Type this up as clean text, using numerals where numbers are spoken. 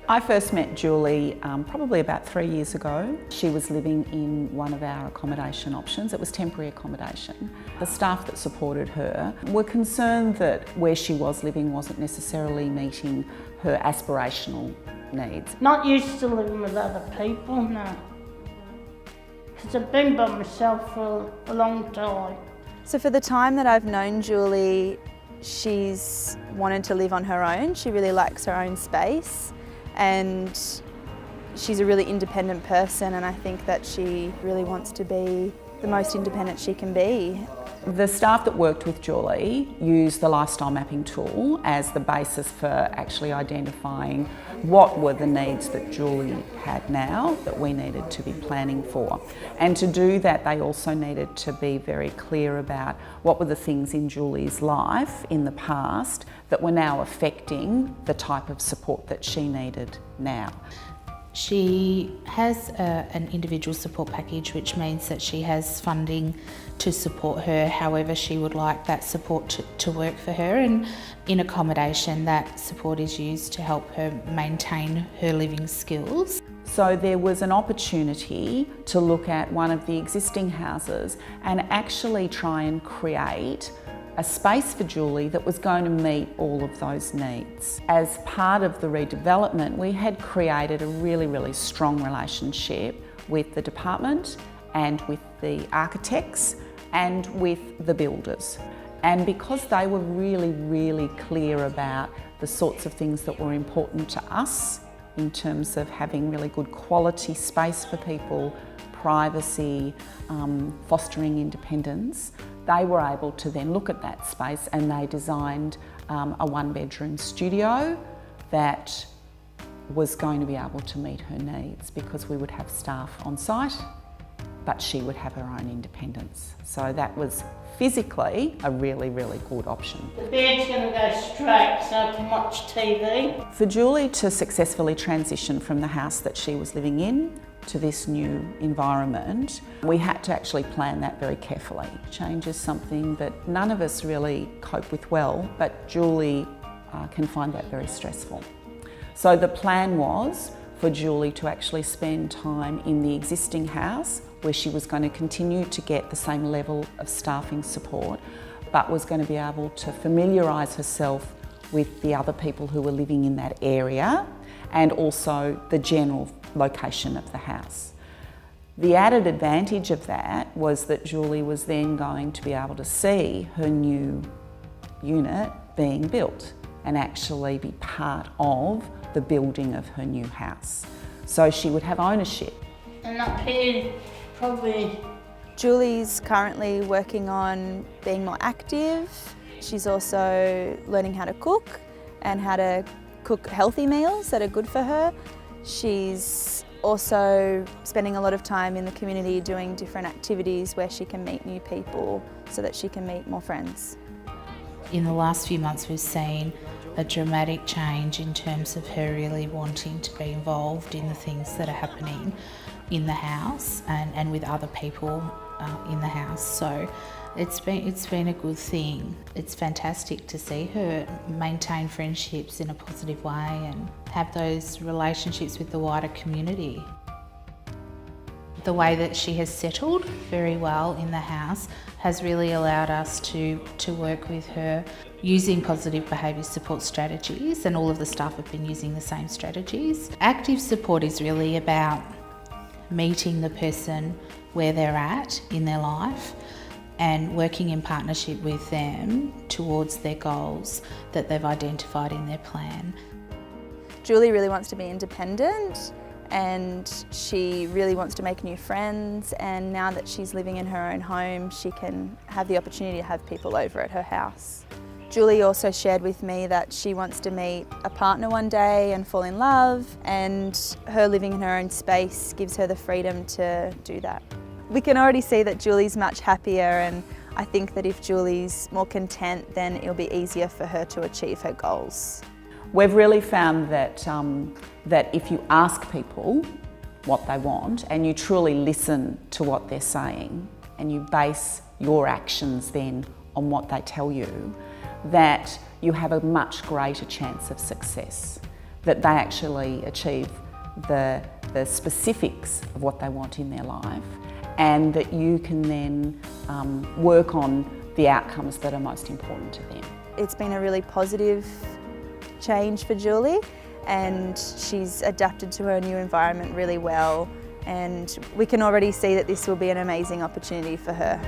I first met Julie probably about 3 years ago. She was living in one of our accommodation options. It was temporary accommodation. The staff that supported her were concerned that where she was living wasn't necessarily meeting her aspirational needs. Not used to living with other people, no. Because I've been by myself for a long time. So for the time that I've known Julie, she's wanted to live on her own. She really likes her own space. And she's a really independent person, and I think that she really wants to be the most independent she can be. The staff that worked with Julie used the lifestyle mapping tool as the basis for actually identifying what were the needs that Julie had now that we needed to be planning for. And to do that, they also needed to be very clear about what were the things in Julie's life in the past that were now affecting the type of support that she needed now. She has an individual support package, which means that she has funding to support her however she would like that support to work for her, and in accommodation that support is used to help her maintain her living skills. So there was an opportunity to look at one of the existing houses and actually try and create a space for Julie that was going to meet all of those needs. As part of the redevelopment, we had created a really strong relationship with the department and with the architects and with the builders. And because they were really clear about the sorts of things that were important to us in terms of having really good quality space for people, privacy, fostering independence, they were able to then look at that space, and they designed a one-bedroom studio that was going to be able to meet her needs, because we would have staff on site, but she would have her own independence. So that was physically a really good option. The bed's going to go straight so I can watch TV. For Julie to successfully transition from the house that she was living in to this new environment, we had to actually plan that very carefully. Change is something that none of us really cope with well, but Julie can find that very stressful. So the plan was for Julie to actually spend time in the existing house where she was going to continue to get the same level of staffing support, but was going to be able to familiarise herself with the other people who were living in that area and also the general location of the house. The added advantage of that was that Julie was then going to be able to see her new unit being built and actually be part of the building of her new house. So she would have ownership. And up here, probably... Julie's currently working on being more active. She's also learning how to cook and how to cook healthy meals that are good for her. She's also spending a lot of time in the community doing different activities where she can meet new people so that she can meet more friends. In the last few months we've seen a dramatic change in terms of her really wanting to be involved in the things that are happening in the house and with other people in the house. So it's been a good thing. It's fantastic to see her maintain friendships in a positive way and have those relationships with the wider community. The way that she has settled very well in the house has really allowed us to work with her using positive behaviour support strategies, and all of the staff have been using the same strategies. Active support is really about meeting the person where they're at in their life and working in partnership with them towards their goals that they've identified in their plan. Julie really wants to be independent, and she really wants to make new friends, and now that she's living in her own home, she can have the opportunity to have people over at her house. Julie also shared with me that she wants to meet a partner one day and fall in love, and her living in her own space gives her the freedom to do that. We can already see that Julie's much happier, and I think that if Julie's more content, then it'll be easier for her to achieve her goals. We've really found that, that if you ask people what they want and you truly listen to what they're saying and you base your actions then on what they tell you, that you have a much greater chance of success. that they actually achieve the specifics of what they want in their life, and that you can then work on the outcomes that are most important to them. It's been a really positive change for Julie, and she's adapted to her new environment really well, and we can already see that this will be an amazing opportunity for her.